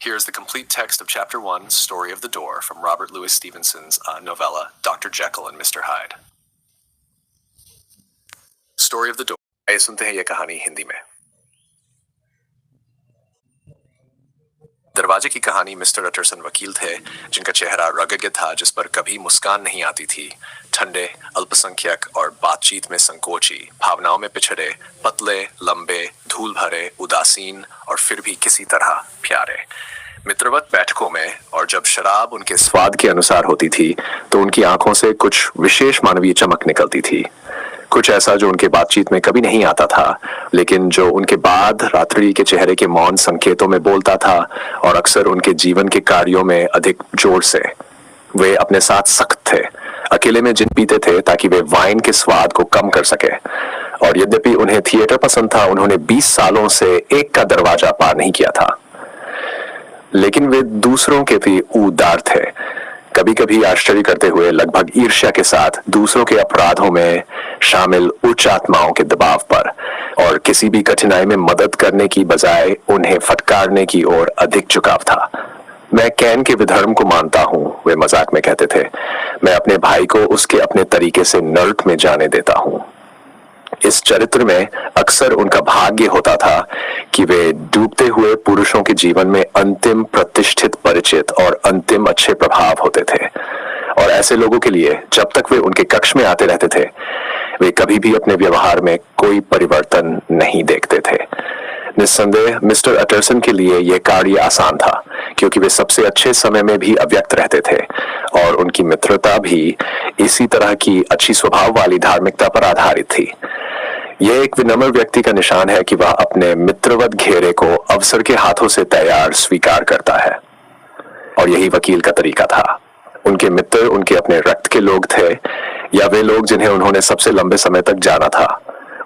Here is the complete text of Chapter 1, Story of the Door, from Robert Louis Stevenson's novella, Dr. Jekyll and Mr. Hyde. Story of the Door. आइए सुनते हैं यह कहानी हिंदी में। दरवाजे की कहानी। मिस्टर अटरसन वकील थे जिनका चेहरा रगगे था, जिस पर कभी मुस्कान नहीं आती थी। ठंडे, अल्पसंख्यक और बातचीत में संकोची, भावनाओं में पिछड़े, पतले, लंबे, धूल भरे, उदासीन और फिर भी किसी तरह प्यारे। मित्रवत बैठकों में और जब शराब उनके स्वाद के अनुसार होती थी तो उनकी आंखों से कुछ विशेष मानवीय चमक निकलती थी। कुछ ऐसा जो उनके बातचीत में कभी नहीं आता था, लेकिन जो उनके बाद रात्रि के चेहरे के मौन संकेतों में बोलता था और अक्सर उनके जीवन के कार्यों में अधिक जोर से। वे अपने साथ सख्त थे, अकेले में जिन पीते थे ताकि वे वाइन के स्वाद को कम कर सके। और यद्यपि उन्हें थिएटर पसंद था, उन्होंने 20 सालों से एक का दरवाजा पार नहीं किया था। लेकिन वे दूसरों के भी उदार थे, कभी कभी आश्चर्य करते हुए, लगभग ईर्ष्या के साथ, दूसरों के अपराधों में शामिल उच्च आत्माओं के दबाव पर, और किसी भी कठिनाई में मदद करने की बजाय उन्हें फटकारने की ओर अधिक झुकाव था। मैं कैन के विधर्म को मानता हूं, वे मजाक में कहते थे। मैं अपने भाई को उसके अपने तरीके से नर्क में जाने देता हूं। इस चरित्र में अक्सर उनका भाग्य होता था कि वे डूबते हुए पुरुषों के जीवन में अंतिम प्रतिष्ठित, परिचित और अंतिम अच्छे प्रभाव होते थे। और ऐसे लोगों के लिए जब तक वे उनके कक्ष में आते रहते थे, वे कभी भी अपने व्यवहार में कोई परिवर्तन नहीं देखते थे। निस्संदेह मिस्टर अटरसन के लिए यह कार्य आसान था, क्योंकि वे सबसे अच्छे समय में भी अव्यक्त रहते थे और उनकी मित्रता भी इसी तरह की अच्छी स्वभाव वाली धार्मिकता पर आधारित थी। यह एक विनम्र व्यक्ति का निशान है कि वह अपने मित्रवत घेरे को अवसर के हाथों से तैयार स्वीकार करता है, और यही वकील का तरीका था। उनके मित्र उनके अपने रक्त के लोग थे या वे लोग जिन्हें उन्होंने सबसे लंबे समय तक जाना था।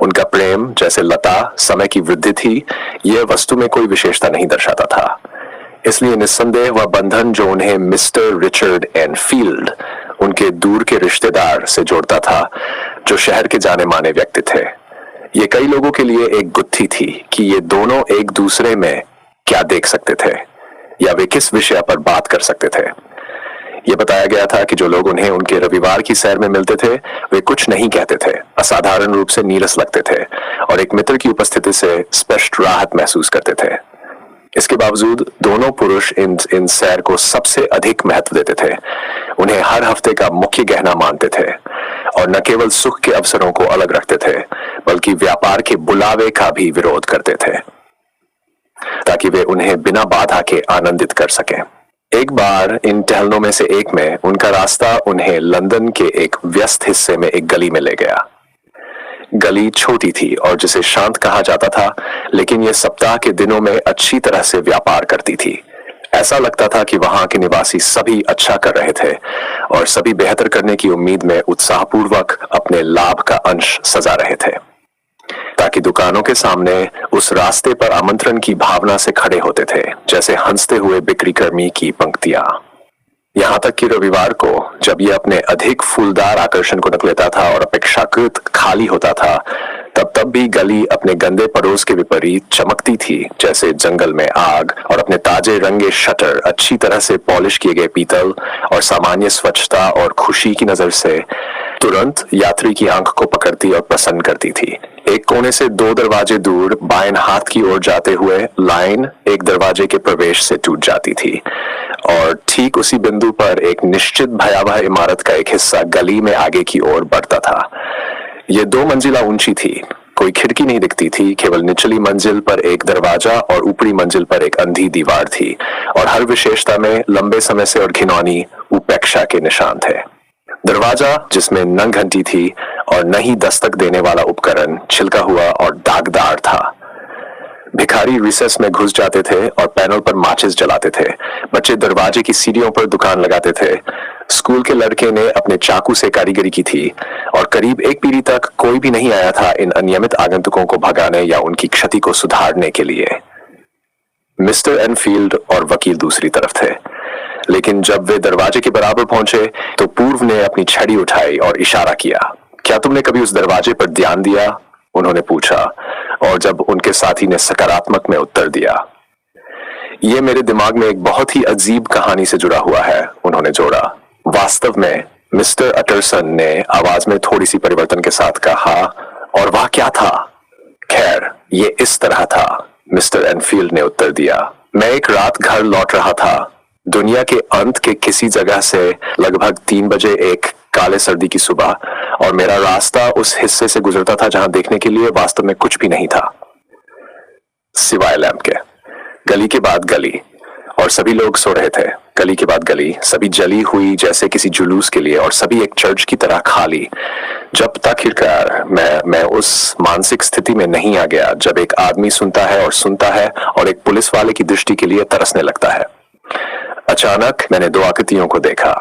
उनका प्रेम जैसे लता समय की वृद्धि थी, यह वस्तु में कोई विशेषता नहीं दर्शाता था। इसलिए निस्संदेह वह बंधन जो उन्हें मिस्टर रिचर्ड एनफील्ड, उनके दूर के रिश्तेदार, से जोड़ता था, जो शहर के जाने माने व्यक्ति थे। ये कई लोगों के लिए एक गुत्थी थी कि ये दोनों एक दूसरे में क्या देख सकते थे या वे किस विषय पर बात कर सकते थे। यह बताया गया था कि जो लोग उन्हें उनके रविवार की सैर में मिलते थे, वे कुछ नहीं कहते थे, असाधारण रूप से नीरस लगते थे और एक मित्र की उपस्थिति से स्पष्ट राहत महसूस करते थे। इसके बावजूद दोनों पुरुष इन सैर को सबसे अधिक महत्व देते थे, उन्हें हर हफ्ते का मुख्य गहना मानते थे और न केवल सुख के अवसरों को अलग रखते थे, बल्कि व्यापार के बुलावे का भी विरोध करते थे ताकि वे उन्हें बिना बाधा के आनंदित कर सकें। एक बार इन टहलनों में से एक में उनका रास्ता उन्हें लंदन के एक व्यस्त हिस्से में एक गली में ले गया। गली छोटी थी और जिसे शांत कहा जाता था, लेकिन यह सप्ताह के दिनों में अच्छी तरह से व्यापार करती थी। ऐसा लगता था कि वहां के निवासी सभी अच्छा कर रहे थे और सभी बेहतर करने की उम्मीद में उत्साहपूर्वक अपने लाभ का अंश सजा रहे थे, ताकि दुकानों के सामने उस रास्ते पर आमंत्रण की भावना से खड़े होते थे, जैसे हंसते हुए बिक्री कर्मी की पंक्तियां। यहां तक कि रविवार को जब यह अपने अधिक फूलदार आकर्षण को नक लेता था और अपेक्षाकृत खाली होता था, तब भी गली अपने गंदे पड़ोस के विपरीत चमकती थी, जैसे जंगल में आग, और अपने ताजे रंगे शटर, अच्छी तरह से पॉलिश किए गए पीतल और सामान्य स्वच्छता और खुशी की नजर से तुरंत यात्री की आंख को पकड़ती और प्रसन्न करती थी। एक कोने से 2 दरवाजे दूर बाएं हाथ की ओर जाते हुए लाइन एक दरवाजे के प्रवेश से टूट जाती थी और ठीक उसी बिंदु पर एक निश्चित भयावह इमारत का एक हिस्सा गली में आगे की ओर बढ़ता था। यह 2 मंजिला ऊंची थी, कोई खिड़की नहीं दिखती थी, केवल निचली मंजिल पर एक दरवाजा और ऊपरी मंजिल पर एक अंधी दीवार थी, और हर विशेषता में लंबे समय से और घिनौनी उपेक्षा के निशान थे। दरवाजा जिसमें न घंटी थी और न ही दस्तक देने वाला उपकरण, छिलका हुआ और दागदार था। भिखारी रिसेस में घुस जाते थे और पैनल पर माचिस जलाते थे। बच्चे दरवाजे की सीढ़ियों पर दुकान लगाते थे। स्कूल के लड़के ने अपने चाकू से कारीगरी की थी और करीब एक पीढ़ी तक कोई भी नहीं आया था इन अनियमित आगंतुकों को भगाने या उनकी क्षति को सुधारने के लिए। मिस्टर एनफील्ड और वकील दूसरी तरफ थे, लेकिन जब वे दरवाजे के बराबर पहुंचे तो पूर्व ने अपनी छड़ी उठाई और इशारा किया। क्या तुमने कभी उस दरवाजे पर ध्यान दिया? उन्होंने पूछा, और जब उनके साथी ने सकारात्मक में उत्तर दिया। ये मेरे दिमाग में एक बहुत ही अजीब कहानी से जुड़ा हुआ है, उन्होंने जोड़ा। वास्तव में मिस्टर अटरसन ने आवाज में थोड़ी सी परिवर्तन के साथ कहा, और वह क्या था? खैर, ये इस तरह था, मिस्टर एनफील्ड ने उत्तर दिया। मैं एक रात घर लौट रहा था, दुनिया के अंत के किसी जगह से, लगभग 3 बजे एक काले सर्दी की सुबह, और मेरा रास्ता उस हिस्से से गुजरता था जहां देखने के लिए वास्तव में कुछ भी नहीं था सिवाय लैंप के। गली के बाद गली, और सभी लोग सो रहे थे। गली के बाद गली, सभी जली हुई जैसे किसी जुलूस के लिए, और सभी एक चर्च की तरह खाली। जब तक आखिरकार मैं उस मानसिक स्थिति में नहीं आ गया जब एक आदमी सुनता है और एक पुलिस वाले की दृष्टि के लिए तरसने लगता है। अचानक मैंने 2 आकृतियों को देखा।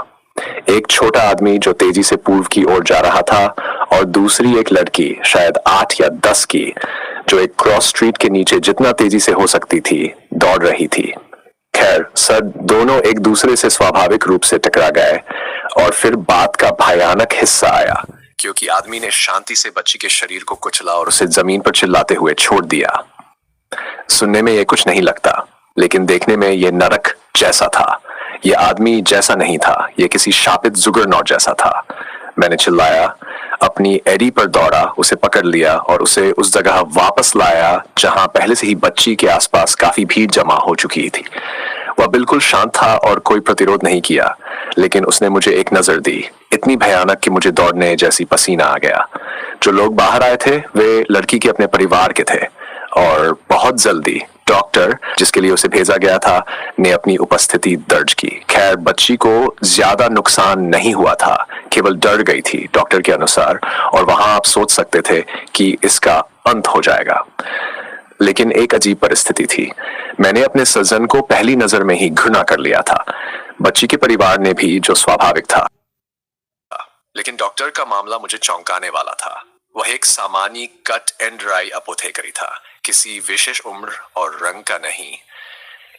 एक छोटा आदमी जो तेजी से पूर्व की ओर जा रहा था, और दूसरी एक लड़की, शायद 8 या 10 की, जो एक क्रॉस स्ट्रीट के नीचे जितना तेजी से हो सकती थी दौड़ रही थी। खैर, सर, दोनों एक दूसरे से स्वाभाविक रूप से टकरा गए, और फिर बात का भयानक हिस्सा आया, क्योंकि आदमी ने शांति से बच्ची के शरीर को कुचला और उसे जमीन पर चिल्लाते हुए छोड़ दिया। सुनने में ये कुछ नहीं लगता, लेकिन देखने में ये नरक जैसा था। ये आदमी जैसा नहीं था, ये किसी शापित जुगरनॉट जैसा था। मैंने चिल्लाया, अपनी एडी पर दौड़ा, उसे पकड़ लिया और उसे उस जगह वापस लाया जहां पहले से ही बच्ची के आसपास काफी भीड़ जमा हो चुकी थी। वह बिल्कुल शांत था और कोई प्रतिरोध नहीं किया, लेकिन उसने मुझे एक नजर दी, इतनी भयानक कि मुझे दौड़ने जैसी पसीना आ गया। जो लोग बाहर आए थे वे लड़की के अपने परिवार के थे, और बहुत जल्दी डॉक्टर, जिसके लिए उसे भेजा गया था, ने अपनी उपस्थिति दर्ज की। खैर, बच्ची को ज्यादा नुकसान नहीं हुआ था, केवल डर गई थी डॉक्टर के अनुसार, और वहां आप सोच सकते थे कि इसका अंत हो जाएगा। लेकिन एक अजीब परिस्थिति थी। मैंने अपने सजन को पहली नजर में ही घृणा कर लिया था, बच्ची के परिवार ने भी, जो स्वाभाविक था। लेकिन डॉक्टर का मामला मुझे चौंकाने वाला था। वह एक सामान्य कट एंड ड्राई अपोथेकरी था, किसी विशेष उम्र और रंग का नहीं,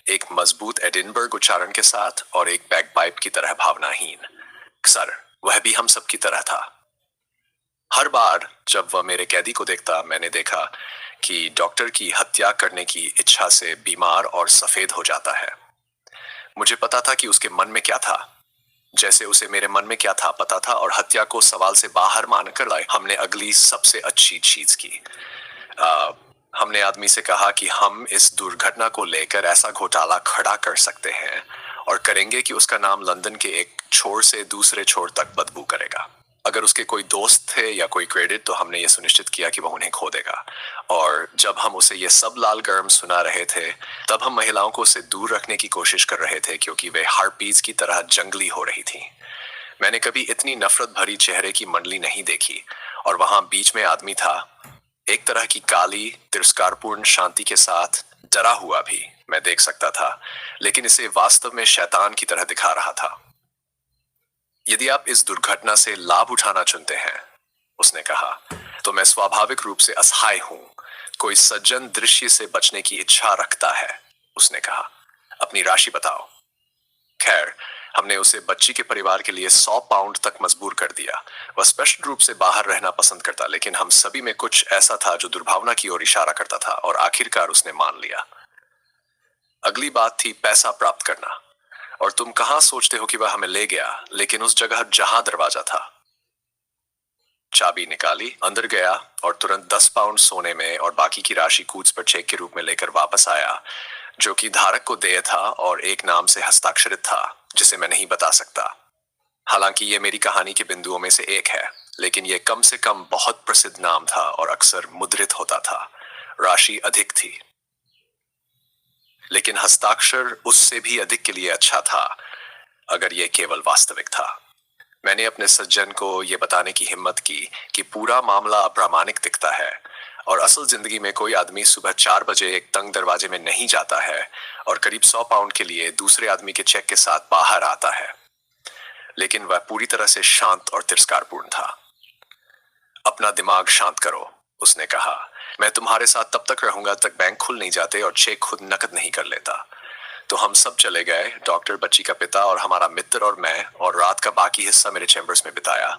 एक मजबूत एडिनबर्ग उच्चारण के साथ और एक बैगपाइप की तरह भावनाहीन। सर, वह भी हम सब की तरह था। हर बार जब वह मेरे कैदी को देखता, मैंने देखा कि डॉक्टर की हत्या करने की इच्छा से बीमार और सफेद हो जाता है। मुझे पता था कि उसके मन में क्या था, जैसे उसे मेरे मन में क्या था पता था, और हत्या को सवाल से बाहर मानकर लाए हमने अगली सबसे अच्छी चीज की। हमने आदमी से कहा कि हम इस दुर्घटना को लेकर ऐसा घोटाला खड़ा कर सकते हैं और करेंगे कि उसका नाम लंदन के एक छोर से दूसरे छोर तक बदबू करेगा। अगर उसके कोई दोस्त थे या कोई क्रेडिट, तो हमने ये सुनिश्चित किया कि वह उन्हें खो देगा। और जब हम उसे ये सब लाल गर्म सुना रहे थे, तब हम महिलाओं को उसे दूर रखने की कोशिश कर रहे थे, क्योंकि वे हार्पीज की तरह जंगली हो रही थी। मैंने कभी इतनी नफरत भरी चेहरे की मंडली नहीं देखी, और वहां बीच में आदमी था, एक तरह की काली तिरस्कारपूर्ण शांति के साथ, डरा हुआ भी मैं देख सकता था, लेकिन इसे वास्तव में शैतान की तरह दिखा रहा था। यदि आप इस दुर्घटना से लाभ उठाना चुनते हैं, उसने कहा, तो मैं स्वाभाविक रूप से असहाय हूं। कोई सज्जन दृश्य से बचने की इच्छा रखता है, उसने कहा, अपनी राशि बताओ। खैर, हमने उसे बच्ची के परिवार के लिए 100 पाउंड तक मजबूर कर दिया। वह स्पष्ट रूप से बाहर रहना पसंद करता, लेकिन हम सभी में कुछ ऐसा था जो दुर्भावना की ओर इशारा करता था, और आखिरकार उसने मान लिया। अगली बात थी पैसा प्राप्त करना, और तुम कहां सोचते हो कि वह हमें ले गया, लेकिन उस जगह जहां दरवाजा था। चाबी निकाली, अंदर गया, और तुरंत 10 पाउंड सोने में और बाकी की राशि कूच पर चेक के रूप में लेकर वापस आया, जो कि धारक को देय था और एक नाम से हस्ताक्षरित था, जिसे मैं नहीं बता सकता। हालांकि ये मेरी कहानी के बिंदुओं में से एक है, लेकिन यह कम से कम बहुत प्रसिद्ध नाम था और अक्सर मुद्रित होता था। राशि अधिक थी, लेकिन हस्ताक्षर उससे भी अधिक के लिए अच्छा था, अगर यह केवल वास्तविक था। मैंने अपने सज्जन को यह बताने की हिम्मत की कि पूरा मामला अप्रामाणिक दिखता है, और असल जिंदगी में कोई आदमी सुबह 4 बजे एक तंग दरवाजे में नहीं जाता है और करीब 100 पाउंड के लिए दूसरे आदमी के चेक के साथ बाहर आता है। लेकिन वह पूरी तरह से शांत और तिरस्कारपूर्ण था। अपना दिमाग शांत करो, उसने कहा। मैं तुम्हारे साथ तब तक रहूंगा तक बैंक खुल नहीं जाते और चेक खुद नकद नहीं कर लेता। तो हम सब चले गए, डॉक्टर, बच्ची का पिता और हमारा मित्र और मैं, और रात का बाकी हिस्सा मेरे चैम्बर्स में बिताया।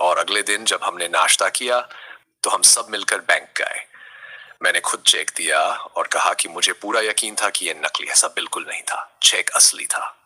और अगले दिन जब हमने नाश्ता किया, तो हम सब मिलकर बैंक गए। मैंने खुद चेक दिया और कहा कि मुझे पूरा यकीन था कि यह नकली है, ऐसा बिल्कुल नहीं था। चेक असली था।